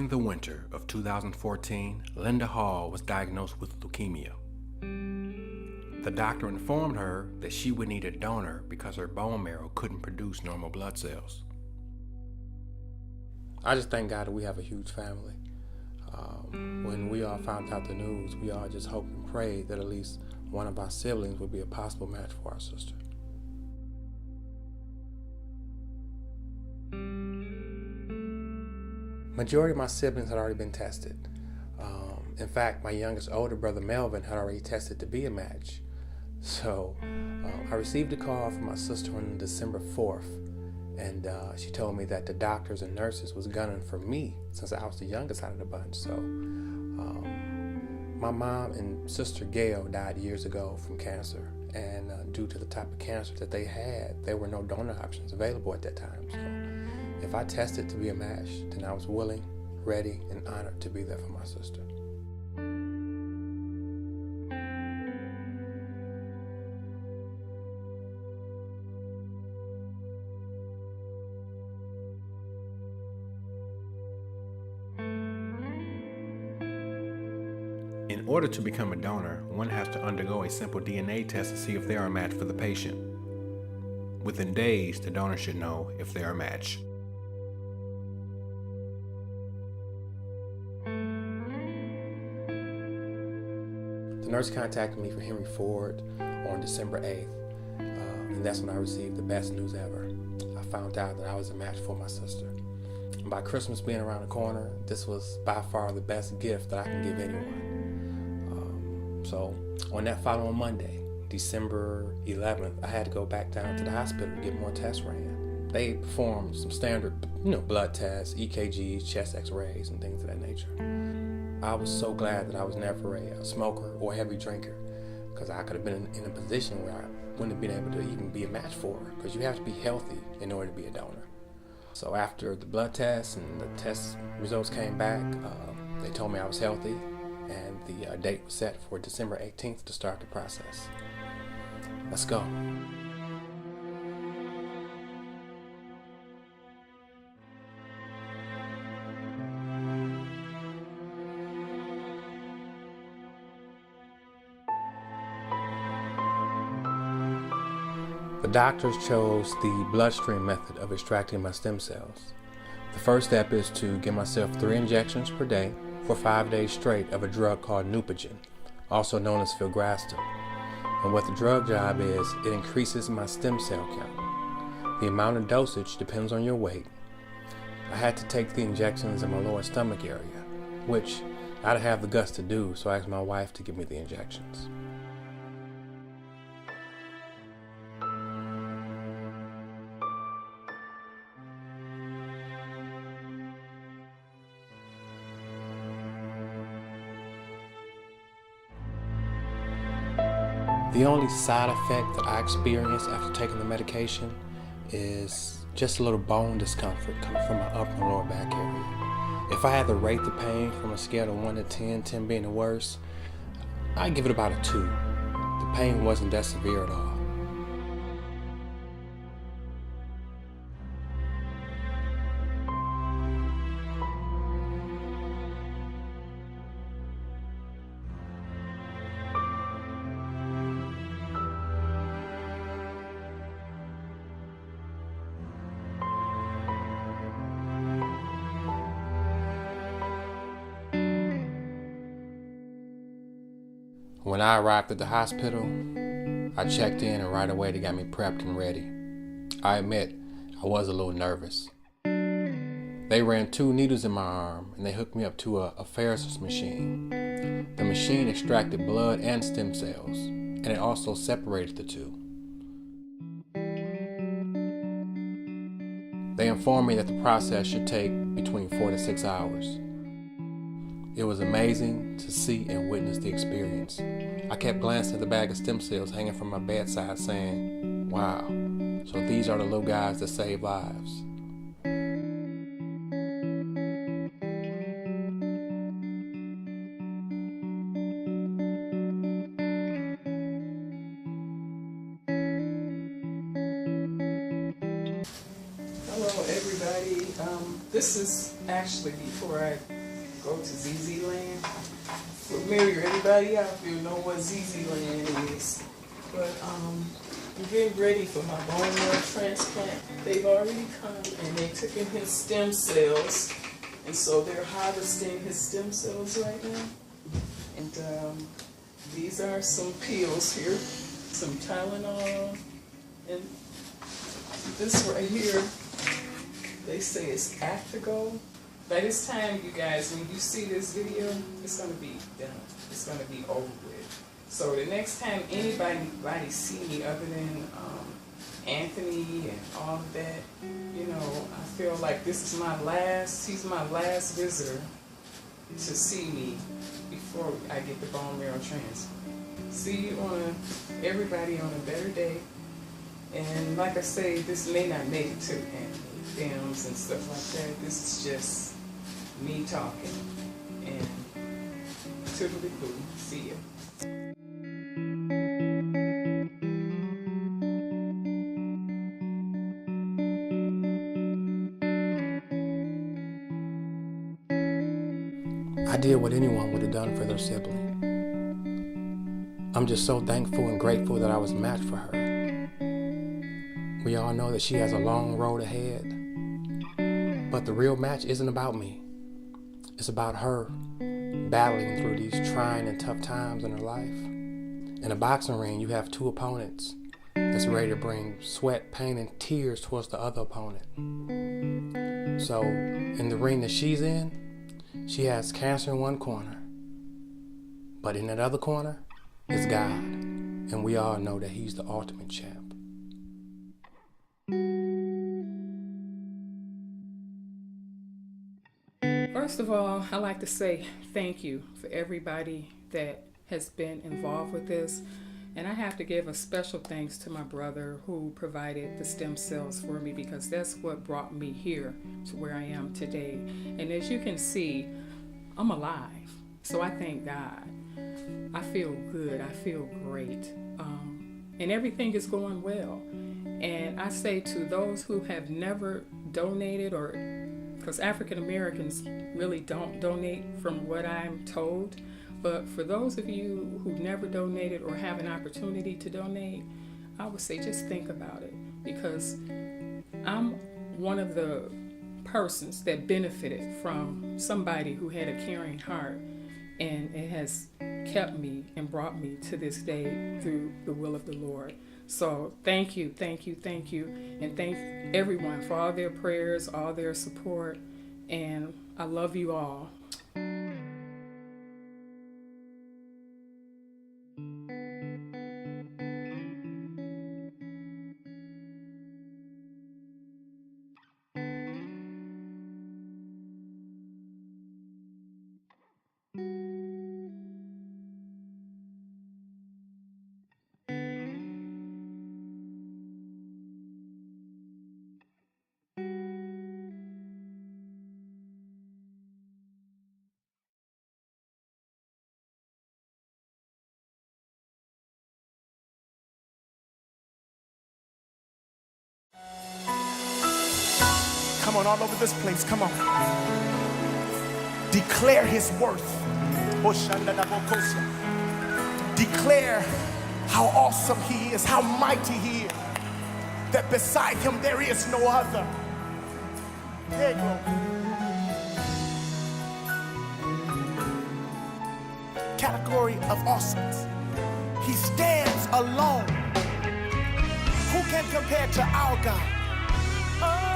During the winter of 2014, Linda Hall was diagnosed with leukemia. The doctor informed her that she would need a donor because her bone marrow couldn't produce normal blood cells. I just thank God that we have a huge family. When we all found out the news, we all just hoped and prayed that at least one of our siblings would be a possible match for our sister. Majority of my siblings had already been tested. In fact, my youngest older brother Melvin had already tested to be a match. So I received a call from my sister on December 4th, and she told me that the doctors and nurses was gunning for me since I was the youngest out of the bunch. So my mom and sister Gail died years ago from cancer, and due to the type of cancer that they had, there were no donor options available at that time. So if I tested to be a match, then I was willing, ready, and honored to be there for my sister. In order to become a donor, one has to undergo a simple DNA test to see if they are a match for the patient. Within days, the donor should know if they are a match. The nurse contacted me from Henry Ford on December 8th, and that's when I received the best news ever. I found out that I was a match for my sister. And by Christmas being around the corner, this was by far the best gift that I can give anyone. So on that following Monday, December 11th, I had to go back down to the hospital to get more tests ran. They performed some standard, blood tests, EKGs, chest x-rays, and things of that nature. I was so glad that I was never a smoker or heavy drinker, because I could have been in a position where I wouldn't have been able to even be a match for her, because you have to be healthy in order to be a donor. So after the blood tests and the test results came back, they told me I was healthy, and the date was set for December 18th to start the process. Let's go. The doctors chose the bloodstream method of extracting my stem cells. The first step is to give myself 3 injections per day for 5 days straight of a drug called Neupogen, also known as filgrastim. And what the drug job is, it increases my stem cell count. The amount of dosage depends on your weight. I had to take the injections in my lower stomach area, which I didn't have the guts to do, so I asked my wife to give me the injections. The only side effect that I experienced after taking the medication is just a little bone discomfort coming from my upper and lower back area. If I had to rate the pain from a scale of 1 to 10, 10 being the worst, I'd give it about a 2. The pain wasn't that severe at all. When I arrived at the hospital, I checked in and right away they got me prepped and ready. I admit, I was a little nervous. They ran 2 needles in my arm and they hooked me up to a Ferris machine. The machine extracted blood and stem cells, and it also separated the 2. They informed me that the process should take between 4 to 6 hours. It was amazing to see and witness the experience. I kept glancing at the bag of stem cells hanging from my bedside saying, wow, so these are the little guys that save lives. Hello everybody. This is actually before I go to ZZ Land. Familiar, everybody out there know what ZZ Land is. But I'm getting ready for my bone marrow transplant. They've already come and they've taken his stem cells, and so they're harvesting his stem cells right now. And these are some pills here, some Tylenol, and this right here, they say it's Aftergo. By this time, you guys, when you see this video, it's going to be done. It's going to be over with. So the next time anybody see me other than Anthony and all of that, you know, I feel like this is he's my last visitor to see me before I get the bone marrow transplant. See you everybody on a better day. And like I say, this may not make it to films and stuff like that. This is just me talking. And toodly-poo. See ya. I did what anyone would have done for their sibling. I'm just so thankful and grateful that I was matched for her. We all know that she has a long road ahead, but the real match isn't about me. It's about her battling through these trying and tough times in her life. In a boxing ring, you have two opponents that's ready to bring sweat, pain, and tears towards the other opponent. So in the ring that she's in, she has cancer in one corner, but in that other corner is God, and we all know that he's the ultimate champ. First of all, I'd like to say thank you for everybody that has been involved with this. And I have to give a special thanks to my brother who provided the stem cells for me, because that's what brought me here to where I am today. And as you can see, I'm alive. So I thank God. I feel good. I feel great. And everything is going well. And I say to those who have never donated, or because African Americans really don't donate from what I'm told, but for those of you who never donated or have an opportunity to donate, I would say just think about it, because I'm one of the persons that benefited from somebody who had a caring heart, and it has kept me and brought me to this day through the will of the Lord. So thank you, thank you, thank you, and thank everyone for all their prayers, all their support, and I love you all. Come on, all over this place, come on. Declare his worth. Declare how awesome he is, how mighty he is. That beside him there is no other. There you go. Category of awesomeness. He stands alone. Who can compare to our God? Oh.